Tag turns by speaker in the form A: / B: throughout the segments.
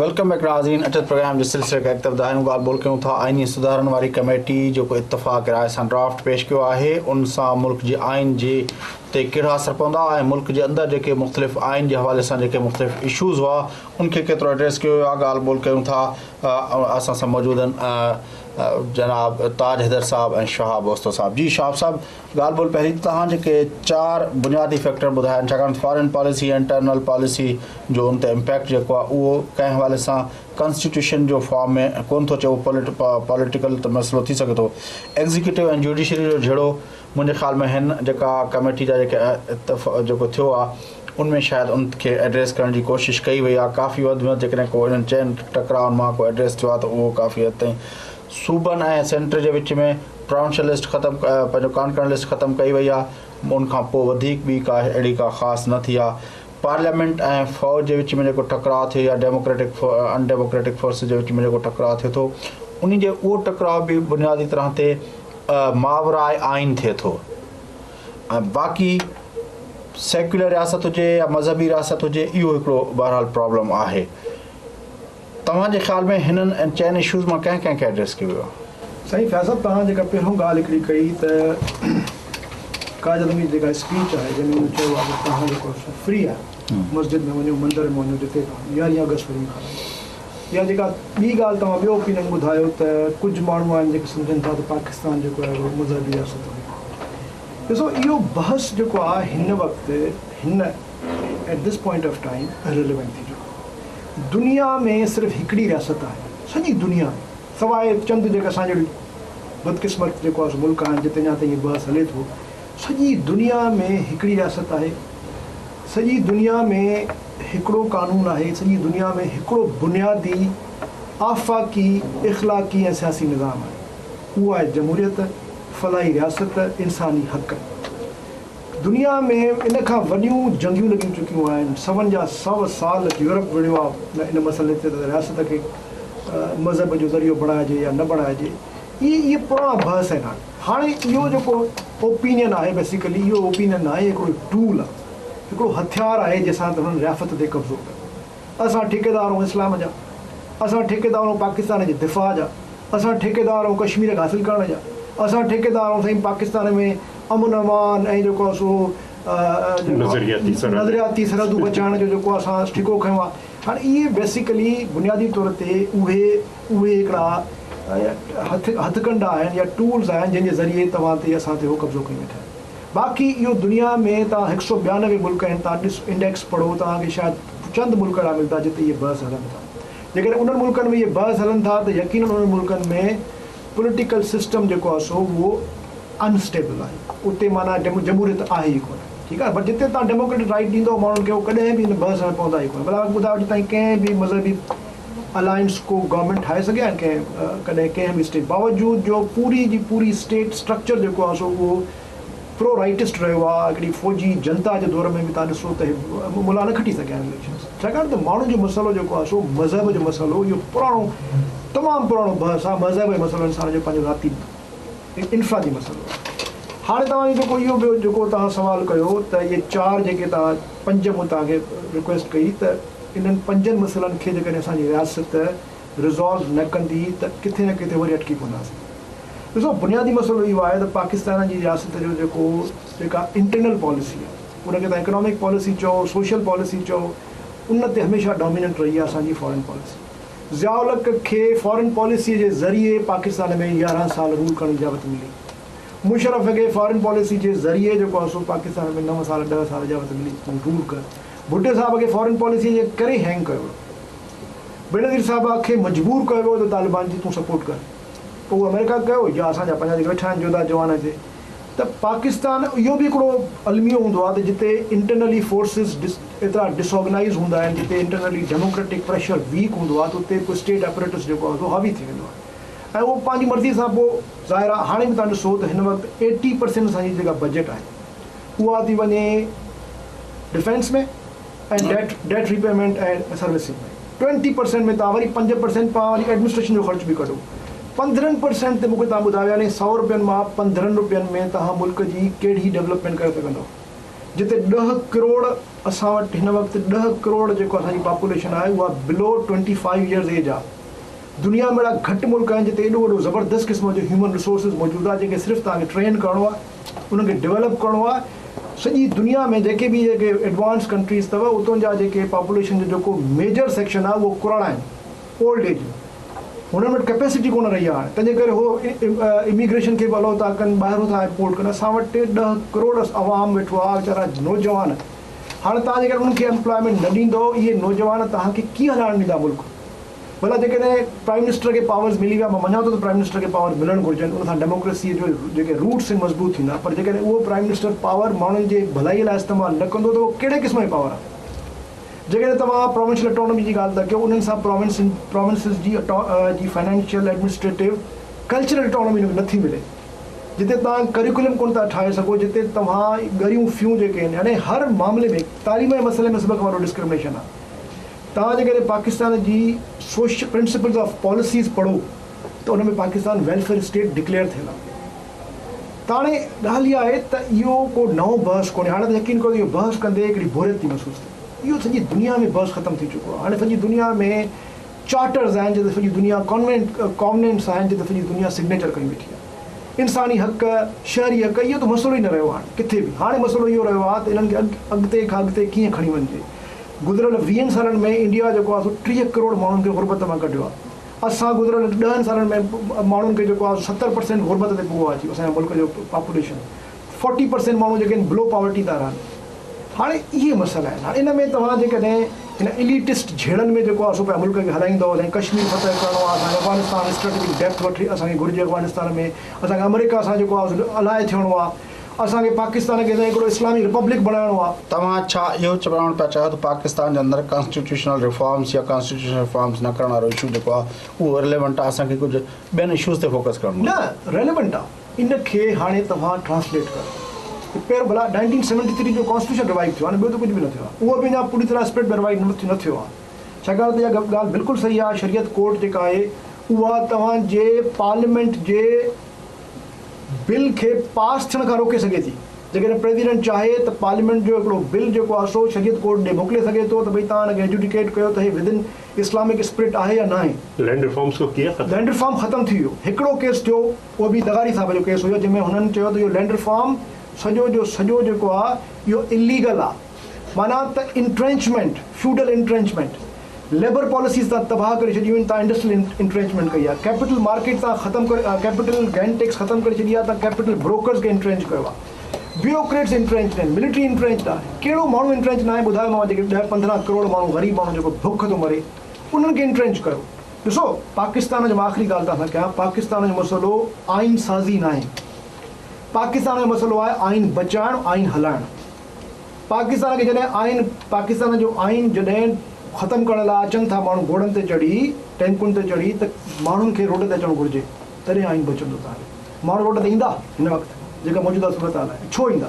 A: Welcome back नाज़रीन। अचत programme जे सिलसिले खां अॻिते वधायूं ॻाल्हि ॿोल कयूं था आइनी सुधारण वारी कमेटी जेको इत्तफ़ाक़ राय सां ड्राफ्ट पेश कयो आहे उन सां मुल्क जे आइन जे ते कहिड़ा असर पवंदा ऐं मुल्क जे अंदरि जेके मुख़्तलिफ़ आइन जे हवाले सां जेके मुख़्तलिफ़ इशूज़ हुआ उनखे केतिरो एड्रेस कयो वियो आहे ॻाल्हि ॿोल कयूं था। असां सां मौजूदु आहिनि जनाब ताज हैदर साहब ऐं शहाब वस्तो साहब। जी शहाब साहब, ॻाल्हि ॿोल पहिरीं तव्हां जेके 4 बुनियादी फैक्टर ॿुधाया आहिनि, छाकाणि फॉरेन पॉलिसी ऐं इंटरनल पॉलिसी जो उन ते इम्पैक्ट जेको आहे उहो कंहिं हवाले सां कॉन्स्टिट्यूशन जो फॉर्म में कोन थो अचे, उहो पॉलिटिकल त मसइलो थी सघे थो। एग्ज़ीक्यूटिव ऐं जुडिशरी जो जहिड़ो मुंहिंजे ख़्याल में हिन जेका कमेटी जा जेके जेको थियो आहे उनमें शायदि उनखे एड्रेस करण जी कोशिशि कई वई आहे। काफ़ी वधि में वधि जेकॾहिं को इन्हनि चइनि टकराउनि मां को एड्रेस थियो आहे त उहो काफ़ी हद ताईं सूबनि ऐं सेंटर जे विच में प्रोविंशियल लिस्ट ख़तमु पंहिंजो कॉन्करेंट लिस्ट ख़तमु कई वई आहे। उनखां पोइ वधीक ॿी का अहिड़ी का ख़ासि न थी आहे। पार्लियामेंट ऐं फ़ौज जे विच में जेको टकराव थियो या डेमोक्रेटिक अनडेमोक्रेटिक फोर्सिस जे विच में जेको टकराव थिए थो उन जे उहो टकराव बि बुनियादी तरह ते मावराए आइन थिए थो। ऐं बाक़ी सेक्युलर रियासत हुजे या मज़हबी रियासत हुजे इहो हिकिड़ो बहरहाल प्रॉब्लम आहे। तव्हांजे ख़्याल में हिननि चइनि इशूज़ मां कंहिं कंहिंखे एड्रेस कयो वियो?
B: साईं फैज़ल, तव्हां जेका पहिरियों ॻाल्हि हिकिड़ी कई त काजदमी जेका स्पीच आहे जंहिंमें चयो आहे त तव्हां जेको फ्री आहे मस्जिद में वञो, मंदर में वञो, जिते 11 अगस्त फ्री खां या जेका ॿी ॻाल्हि तव्हां ॿियो ओपिनियन ॿुधायो त कुझु माण्हू आहिनि जेके सम्झनि था त पाकिस्तान जेको आहे उहो मज़हबी रियासत आहे। ॾिसो, इहो बहस जेको आहे हिन वक़्तु हिन at this point of time relevant थी चुको। दुनिया में सिर्फ़ु हिकिड़ी रियासत आहे, सॼी दुनिया में सवाइ चंद जेके असांजो बदकिस्मत जेको आहे मुल्क आहिनि जिते अञा ताईं बहस हले थो, सॼी दुनिया में हिकिड़ी रियासत आहे। सॼी दुनिया में हिकिड़ो कानून आहे, सॼी दुनिया में हिकिड़ो बुनियादी आफ़ाक़ी इख़्लाक़ी ऐं सियासी निज़ाम आहे। उहो आहे जमहूरियत, फलाही रियासत, इंसानी हक़। दुनिया में इन खां वॾियूं जंगियूं लॻी चुकियूं आहिनि। 100 साल यूरोप विढ़ियो आहे इन मसइले ते त रियासत खे मज़हब जो ज़रियो बणाइजे या न बणाइजे। इहे पुराणा बहस आहिनि। हाणे इहो जेको ओपिनियन आहे बेसिकली इहो ओपिनियन आहे हिकिड़ो टूल आहे, हिकिड़ो हथियार आहे जंहिंसां त हुननि रियासत ते कब्ज़ो कयो। असां ठेकेदार आहियूं इस्लाम जा, असां ठेकेदार आहियूं पाकिस्तान जे दिफ़ा जा, असां ठेकेदार आहियूं कश्मीर खे हासिलु करण जा, असां ठेकेदार आहियूं साईं पाकिस्तान में अमन अमान ऐं जेको आहे सो नज़रियाती सरहदूं बचाइण जो जेको असां ठिको खयो आहे। हाणे इहे बेसिकली बुनियादी तौर ते उहे हिकिड़ा हथकंडा आहिनि या टूल्स आहिनि जंहिंजे ज़रिए तव्हां ते असां ते उहो कब्ज़ो कई वेठा आहिनि। बाक़ी इहो दुनिया में तव्हां 192 मुल्क आहिनि, तव्हां इंडेक्स पढ़ो, तव्हांखे शायदि चंद मुल्क अहिड़ा मिलंदा जिते इहे बहस हलनि था। जेकॾहिं उन्हनि मुल्कनि में इहे बहस हलनि था त यकीनन उन्हनि मुल्कनि में पॉलिटिकल सिस्टम जेको आहे सो उहो अनस्टेबल आहे। उते माना जमहूरियत आहे ई कोन, ठीकु आहे। बट जिते तव्हां डेमोक्रेटिक राइट ॾींदो माण्हुनि खे उहो कॾहिं बि हिन बहस में पवंदा ई कोन। भला ॿुधायो अॼु ताईं कंहिं बि मज़हबी अलायंस को गवर्नमेंट ठाहे सघिया आहिनि कॾहिं कंहिं बि स्टेट, बावजूदि जो पूरी जी पूरी स्टेट स्ट्रक्चर जेको आहे सो उहो प्रो राइटिस्ट रहियो आहे। हिकिड़ी फ़ौजी जनता जे दौर में बि तव्हां ॾिसो त मुला न खटी सघिया आहिनि इलेक्शन्स, छाकाणि त माण्हुनि जो मसइलो जेको आहे सो मज़हब जो मसइलो इहो पुराणो तमामु पुराणो बहस आहे। मज़हब जे मसइलनि सां जो पंहिंजो ज़ाती इनफ़रादी मसइलो आहे। हाणे तव्हां जेको इहो ॿियो जेको तव्हां सुवालु कयो त इहे 4 जेके तव्हां 5 मूं तव्हांखे रिक्वेस्ट कई त इन्हनि 5 मसइलनि खे जेकॾहिं असांजी रियासत रिज़ॉल्व न कंदी त किथे न किथे वरी अटकी पवंदासीं। ॾिसो, बुनियादी मसइलो इहो आहे त पाकिस्तान जी रियासत जो जेका इंटरनल पॉलिसी आहे उनखे तव्हां इकनॉमिक पॉलिसी चओ, सोशल पॉलिसी चओ, उन ते हमेशह डोमिनेंट रही आहे असांजी फॉरेन पॉलिसी। ज़ियाउल हक़ खे फॉरेन पॉलिसीअ जे ज़रिए पाकिस्तान में 11 साल रूल करण जी इजाज़त मिली। मुशर्रफ खे फॉरेन पॉलिसी जे ज़रिए जेको आहे सो पाकिस्तान में 9 साल 10 साल इजाज़त मिली रूल कर। भुट्टे साहब खे फॉरेन पॉलिसीअ जे करे हैंग कयो। बेनज़ीर साहब खे मजबूर कयो वियो त तालिबान जी तूं सपोर्ट कर, पोइ अमेरिका कयो या असांजा पंहिंजा जेके वेठा आहिनि जोधा जवान हिते। त पाकिस्तान इहो बि हिकिड़ो अलमियो हूंदो आहे त जिते इंटरनली फोर्सिस एतिरा डिसऑर्गनाइज़ हूंदा आहिनि, जिते इंटरनली डेमोक्रेटिक प्रेशर वीक हूंदो आहे त उते पोइ स्टेट अपरेटस जेको आहे उहो हावी थी वेंदो आहे ऐं उहो पंहिंजी मर्ज़ी सां पोइ ज़ाहिर आहे। हाणे बि तव्हां ॾिसो त हिन वक़्तु 80% असांजी जेका बजट आहे उहा थी वञे डिफेंस में ऐं डेट रिपेमेंट ऐं सर्विसिंग में। 20% में तव्हां वरी 5% तव्हां वरी एडमिनिस्ट्रेशन जो ख़र्च बि कढो। 15% ते मूंखे तव्हां ॿुधायो यानी 100 रुपयनि मां 15 रुपयनि में तव्हां मुल्क जी कहिड़ी डेवलपमेंट करे सघंदव। जिते 10 करोड़ असां वटि हिन वक़्तु 10 करोड़ जेको असांजी पॉपुलेशन आहे उहा बिलो 25 इयर्स एज आहे। दुनिया में अहिड़ा घटि मुल्क आहिनि जिते एॾो वॾो ज़बरदस्त क़िस्म जो ह्यूमन रिसोर्सिस मौजूदु आहे जेके सिर्फ़ु तव्हांखे ट्रेन करिणो आहे, उनखे डेवलप करिणो आहे। सॼी दुनिया में जेके बि एडवांस कंट्रीज़ अथव उतां जा जेके पॉपुलेशन जो जेको मेजर सेक्शन आहे उहो कुराड़ा आहिनि, ओल्ड एज। हुननि वटि कैपेसिटी कोन रही आहे, तंहिंजे करे उहो इमिग्रेशन खे बि अलाउ था कनि, ॿाहिरों था इम्पोर्ट कनि। असां वटि 10 करोड़ अवाम वेठो आहे, वीचारा नौजवान। हाणे तव्हां जेकर उन्हनि खे एम्प्लॉयमेंट न ॾींदो, इहे नौजवान तव्हांखे कीअं हलाइणु ॾींदा मुल्क? भला जेकॾहिं प्राइम मिनिस्टर खे पावर्स मिली विया, मां मञा थो त प्राइम मिनिस्टर खे पावर मिलणु घुरिजनि, उन सां डेमोक्रेसी जो जेके रूट्स आहिनि मज़बूत थींदा। पर जेकॾहिं उहो प्राइम मिनिस्टर पावर माण्हुनि जे भलाई लाइ इस्तेमालु न कंदो त उहो कहिड़े क़िस्म जी पावर आहे? जेकॾहिं तव्हां प्रोविंशियल ऑटोनॉमी जी ॻाल्हि था कयो, उन्हनि सां प्रोविंसिस जी फाइनेंशियल एडमिनिस्ट्रेटिव कल्चरल ऑटोनॉमी नथी मिले, जिते तव्हां करिकुलम कोन था ठाहे सघो, जिते तव्हां ॻरियूं फियूं जेके आहिनि, यानी हर मामले में तालीम जे मसइले में सभ खां वॾो डिस्क्रिमिनेशन आहे। तव्हां जेकॾहिं पाकिस्तान जी सोशल प्रिंसिपल्स ऑफ पॉलिसीज़ पढ़ो त उन में पाकिस्तान वेलफेयर स्टेट डिक्लेयर थियल आहे। त हाणे ॻाल्हि इहा आहे त इहो को नओं बहस कोन्हे। हाणे त यकीन कयो इहो बहस कंदे हिकिड़ी बोरियत थी महसूसु थिए। इहो सॼी दुनिया में बहस ख़तमु थी चुको आहे। हाणे सॼी दुनिया में चार्टर्स आहिनि जिते सॼी दुनिया कॉन्वेंट्स आहिनि जिते सॼी दुनिया सिग्नेचर करी वेठी आहे। इंसानी हक़, शहरी हक़, इहो त मसइलो ई न रहियो आहे हाणे किथे बि। हाणे मसइलो इहो रहियो आहे त इन्हनि खे अॻिते खां अॻिते कीअं खणी वञिजे। गुज़िरियल 20 सालनि में इंडिया जेको आहे 30 करोड़ माण्हुनि खे गुरबत मां कढियो आहे। असां गुज़िरियल 10 सालनि में माण्हुनि खे जेको आहे 70% गुरबत ते पुॻो आहे अची असांजे मुल्क जो पॉपुलेशन। 40% माण्हू जेके आहिनि बिलो पॉवर्टी था रहनि। हाणे इहे मसइला आहिनि। हाणे इन में तव्हां जेकॾहिं हिन एलिटिस्ट झेड़नि में जेको आहे सो पिया मुल्क खे हलाईंदो, कश्मीर फतह करिणो आहे, असांखे अफ़गानिस्तान स्ट्रेटेजिक डेप्थ वठी असांखे घुरिजे अफ़गानिस्तान में, असांखे अमेरिका सां जेको आहे अलाए थियणो आहे, असांखे पाकिस्तान खे हिकिड़ो इस्लामी रिपब्लिक बणाइणो आहे।
A: तव्हां छा इहो चवणु पिया चाहियो त पाकिस्तान जे अंदरि कॉन्स्टिट्यूशनल रिफॉर्म्स या कॉन्स्टिट्यूशनल रिफॉर्म्स न करण वारो इशू जेको आहे उहो रिलेवेंट आहे, असांखे कुझु ॿियनि इशूज़ ते फोकस करिणो
B: न रेलेवेंट आहे। इन हाणे तव्हां ट्रांसलेट करो। पहिरियों भला 1973 जो कॉन्स्टिट्यूशन रिवाइव थियो आहे, ॿियो त कुझु बि न थियो आहे। उहो बि अञा पूरी तरह स्प्रिट में रिवाइव न थियो आहे। छाकाणि त इहा ॻाल्हि बिल्कुलु सही आहे। शरीयत कोर्ट जेका आहे उहा तव्हांजे पार्लियामेंट जे बिल खे पास थियण खां रोके सघे थी। जेकॾहिं प्रेसिडेंट चाहे त पार्लियामेंट जो हिकिड़ो बिल जेको आहे सो शरीयत कोर्ट ॾे मोकिले सघे थो त भई तव्हां हिनखे एजुकेट कयो त हे विदिन इस्लामिक स्पिरिट आहे या न आहे।
C: लैंड रिफॉर्म्स को किया
B: लैंड रिफॉर्म ख़तमु थी वियो। हिकिड़ो केस थियो, उहो बि दगारी साहब जो केस हुयो, जंहिंमें हुननि चयो त इहो लैंड रिफॉर्म सॼो जेको आहे इहो इलीगल आहे। माना त इंट्रेंचमेंट, फ्यूडल इंट्रेंचमेंट, लेबर पॉलिसीज़ तव्हां तबाह करे छॾियूं आहिनि, तव्हां इंडस्ट्रियल इंट्रेंचमेंट कई आहे, कैपिटल मार्केट तव्हां ख़तमु करे, कैपिटल गेन टैक्स ख़तमु करे छॾी आहे, तव्हां कैपिटल ब्रोकर्स खे इंट्रेंच कयो आहे, ब्यूरोक्रेट्स इंट्रेंच आहिनि, मिलिट्री इंट्रेंच आहे। कहिड़ो माण्हू इंट्रेंच न आहे ॿुधायो मां? जेके 10-15 करोड़ माण्हू ग़रीब माण्हू जेको बुख थो मरे उन्हनि खे इंट्रेंच कयो। ॾिसो पाकिस्तान जो, मां आख़िरी ॻाल्हि तव्हां सां कयां, पाकिस्तान जो मसइलो आइन साज़ी न आहे। पाकिस्तान जो मसइलो आहे आइन बचाइणु, आइन हलाइणु। पाकिस्तान खे जॾहिं पाकिस्तान जो आइन जॾहिं ख़तमु करण लाइ अचनि था माण्हू घोड़नि ते चढ़ी, टैंकुनि ते चढ़ी, त माण्हुनि खे रोड ते अचणु घुरिजे, तॾहिं आइन बचंदो तव्हांखे। माण्हू रोड ते ईंदा हिन वक़्तु जेका मौजूदा सूरत हाल आहे, छो ईंदा?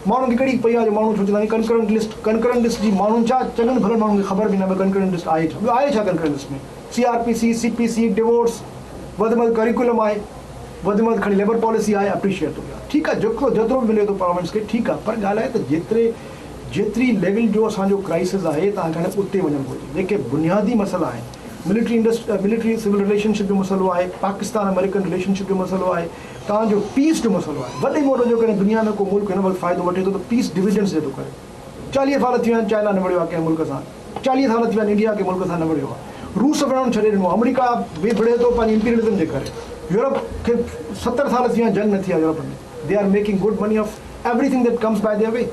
B: माण्हुनि खे कहिड़ी पई आहे जो माण्हू छो चवंदा कंकरेंट लिस्ट जी माण्हुनि छा चङनि भलनि माण्हुनि खे ख़बर बि न पए कंकरेंट लिस्ट आहे छा? ॿियो आहे छा कंकरेंट लिस्ट में? CRPC, CPC, डिवोर्स, वधि में वधि करिकुलम आहे, वधि में वधि खणी लेबर पॉलिसी आहे, अप्रिशिएट थो कयां। ठीकु आहे, जेतिरो बि मिले थो प्रोविंस खे, ठीकु आहे। पर ॻाल्हि आहे त जेतिरी लेवल जो असांजो क्राइसिस आहे तव्हांखे हाणे उते वञणु घुरिजे। जेके बुनियादी मसइला आहिनि, मिलिट्री सिविल रिलेशनशिप जो मसइलो आहे, पाकिस्तान अमेरिकन रिलेशनशिप जो मसइलो आहे, तव्हांजो पीस जो मसइलो आहे। वॾे मोटे जो कॾहिं दुनिया में को मुल्क हिन वक़्तु फ़ाइदो वठे थो त पीस डिविडेंड्स ॾे थो करे। 40 साल थी विया आहिनि चाइना न विढ़ियो आहे कंहिं मुल्क सां, 40 साल थी विया आहिनि इंडिया के मुल्क सां न विढ़ियो आहे। रूस विढ़णु छॾे ॾिनो, अमेरिका बि विढ़े थो पंहिंजे इंपीरियलिज़म जे करे। यूरोप खे 70 साल थी विया, जंग न थी आहे यूरोप में। They are making good money of everything that comes by their way.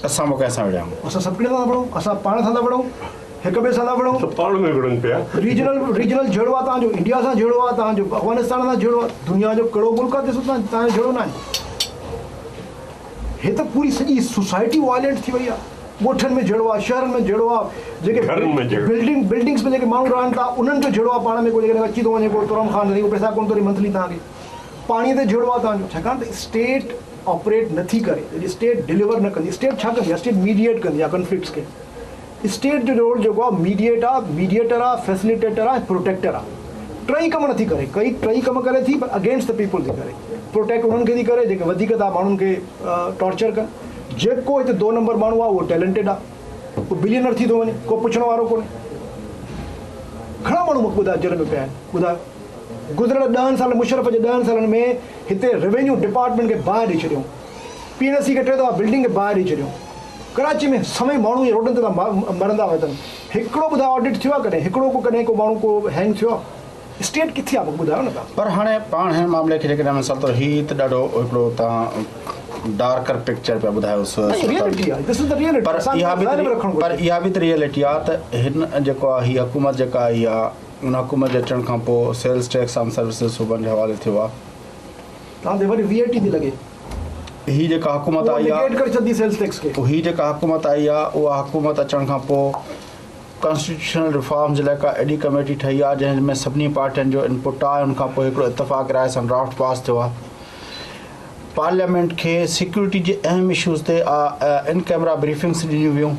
A: असां मूंखे असां विढ़िया
B: असां सभिनी सां था विढ़ूं, असां पाण सां था विढ़ूं, हिक ॿिए सां था विढ़ूं।
C: पाण में विढ़नि पिया।
B: रीजनल जहिड़ो आहे तव्हांजो, इंडिया सां जहिड़ो आहे तव्हांजो, अफ़गानिस्तान सां जहिड़ो आहे, दुनिया जो कहिड़ो मुल्क आहे ॾिसो तव्हांजो जहिड़ो न आहे। हे त पूरी सॼी सोसाइटी वायलेंट थी वई आहे। ॻोठनि में जहिड़ो आहे, शहरनि में जहिड़ो आहे, जेके बिल्डिंग्स में जेके माण्हू रहनि था उन्हनि जो जहिड़ो आहे। पाण में कोई जेकॾहिं अची थो वञे कोई तुरम ख़ान उहो पैसा कोन थो ॾे मंथली तव्हांखे। पाणीअ ते जहिड़ो आहे तव्हांजो, छाकाणि त स्टेट ऑपरेट नथी करे, जॾहिं स्टेट डिलीवर न कंदी, स्टेट छा कंदी आहे? स्टेट मीडिएट कंदी आहे कॉन्फ्लिक्ट्स खे। स्टेट जो रोल जेको आहे मीडिएटर आहे, फैसिलिटेटर आहे, प्रोटेक्टर आहे। टई कम नथी करे, टई कम करे थी पर अगेंस्ट द पीपल थी करे। प्रोटेक्ट उन्हनि खे थी करे जेके वधीक था माण्हुनि खे टॉर्चर कनि, जेको हिते 2 नंबर माण्हू आहे उहो टैलेंटेड आहे, उहो बिलियनर थी थो वञे, को पुछण वारो कोन्हे। घणा माण्हू मूंखे ॿुधायो जेल में पिया आहिनि। ॿुधायो गुज़िरियल 10 साल मुशरफ जे 10 सालनि में हिते रेवेन्यू डिपार्टमेंट खे ॿाहिरि ॾेई छॾियऊं, PNC खे 3 दफ़ा बिल्डिंग खे ॿाहिरि ॾेई छॾियऊं। कराची में समय माण्हू जे रोडनि ते था मरंदा वञनि। हिकिड़ो ॿुधायो ऑडिट थियो आहे कॾहिं? हिकिड़ो को कॾहिं को माण्हू को हैंग थियो आहे? स्टेट किथे आहे मूंखे ॿुधायो न तव्हां।
A: पर हाणे पाण हिन मामले खे जेकॾहिं मिसाल तौरु हीअ त ॾाढो हिकिड़ो तव्हां डार्कर पिक्चर पिया ॿुधायोसि,
B: रियलिटी आहे, दिस इज़ द रियलिटी।
A: पर इहा बि त रियलिटी आहे त हिन जेको आहे हीअ हुकूमत जेका आई आहे उन हुकूमत जे अचण खां पोइ सेल्स टैक्स आम सर्विसिस सूबनि जे हवाले थियो आहे।
B: तव्हां ते वरी VAT थी लॻे।
A: हीअ जेका हुकूमत आई आहे,
B: करे छॾी सेल्स टैक्स खे।
A: हीअ जेका हुकूमत आई आहे उहा हुकूमत अचण खां पोइ कॉन्स्टिट्यूशनल रिफॉर्म जे लाइ का एॾी कमेटी ठही आहे जंहिंमें सभिनी पार्टियुनि जो इनपुट आहे। उनखां पोइ हिकिड़ो इतफ़ाक़ राय सां ड्राफ्ट पास थियो आहे। पार्लियामेंट खे सिक्योरिटी जे अहम इशूज़ ते इन कैमरा ब्रीफिंग्स ॾिनियूं वियूं।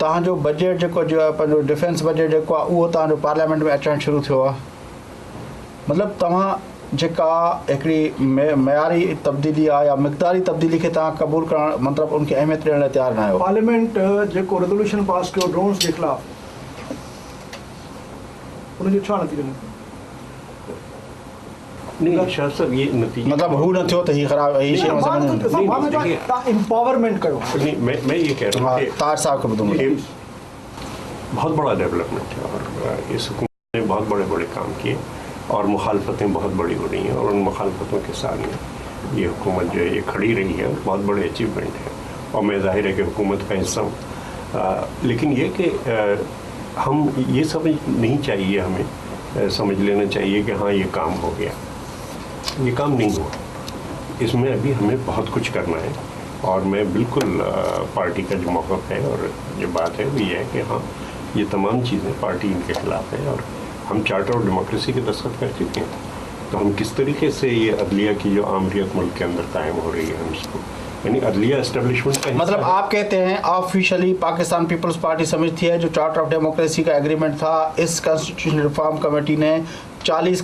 A: तव्हांजो बजट जेको जो आहे पंहिंजो डिफेंस बजट जेको आहे उहो तव्हांजो पार्लियामेंट में अचणु शुरू थियो आहे। मतिलबु तव्हां जेका हिकिड़ी मयारी तब्दीली आहे या मिक़दारी तब्दीली खे तव्हां क़बूल करणु मतिलबु उनखे अहमियत ॾियण लाइ तयारु न आहियो।
B: पार्लियामेंट जेको रेज़ोल्यूशन पास कयो ड्रोन्स जे ख़िलाफ़, उनजो छा नतीजो निकितो?
C: नहीं शाह साहब ये नतीजा
A: मतलब हू न थियो त ही ख़राब ही शइ
B: एम्पावरमेंट कयो।
C: नहीं मैं ये कह रहा हूँ कि
A: तार साहब को ॿुधो
C: ये बहुत बड़ा डेवलपमेंट है और इस हुकूमत ने बहुत बड़े बड़े काम किए और मुखालफतें बहुत बड़ी हो रही हैं और उन मुखालफतों के सामने ये हुकूमत जो है ये खड़ी रही है, बहुत बड़े अचीवमेंट है और मैं जाहिर है कि हुकूमत का हिस्सा हूँ। लेकिन ये कि हम ये समझ नहीं चाहिए, हमें समझ लेना चाहिए कि हाँ ये काम हो गया, ये काम नहीं हुआ। इसमें अभी हमें बहुत कुछ करना है और मैं बिल्कुल पार्टी का जो मौक़िफ़ है और जो बात है वो ये है कि हाँ ये तमाम चीज़ें पार्टी इनके ख़िलाफ़ है और हम चार्टर ऑफ डेमोक्रेसी के दस्तखत कर चुके हैं। तो हम किस तरीके से ये अदलिया की जो आमरीत मुल्क के अंदर कायम हो रही है हम इसको, यानी अदलिया एस्टेब्लिशमेंट का
A: मतलब आप कहते हैं ऑफिशियली पाकिस्तान पीपल्स पार्टी समझती है जो चार्टर ऑफ डेमोक्रेसी का एग्रीमेंट था, इस कॉन्स्टिट्यूशनल रिफॉर्म कमेटी ने 40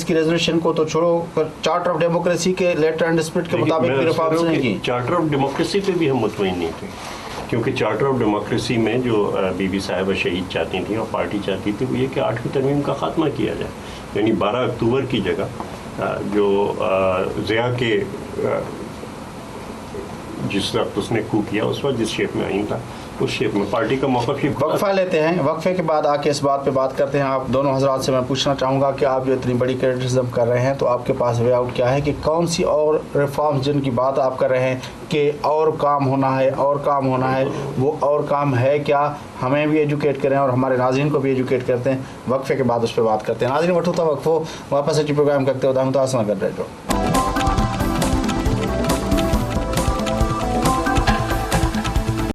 A: की रेजोल्यूशन को तो छोड़ो, चार्टर ऑफ डेमोक्रेसी के लेटर एंड स्पिरिट के मुताबिक भी रिफॉर्म्स नहीं की।
C: चार्टर ऑफ डेमोक्रेसी पे भी हम मुतमईन नहीं थे क्योंकि चार्टर ऑफ डेमोक्रेसी में जो बीबी साहिबा शहीद चाहती थी और पार्टी चाहती थी वो ये कि 8वीं तरमीम का खात्मा किया जाए, यानी 12 अक्टूबर की जगह जो ज़िया के जिस वक्त उसने कू किया उस वक्त जिस शेप में आई था उस शेप में पार्टी का मौक़िफ़ ही।
A: वक्फा लेते हैं, वक्फे के बाद आके इस बात पे बात करते हैं। आप दोनों हजरात से मैं पूछना चाहूँगा कि आप जो इतनी बड़ी क्रिटिसिज्म कर रहे हैं तो आपके पास वे आउट क्या है कि कौन सी और रिफॉर्म्स जिनकी बात आप कर रहे हैं कि और काम होना है और काम होना है, वो और काम है क्या? हमें भी एजुकेट करें और हमारे नाज़रीन को भी एजुकेट करते हैं। वक्फे के बाद उस पर बात करते हैं। नाज़रीन वठो था वक्फो, वापस अची प्रोग्राम करते हो दाम तो आसान कर रहे जो।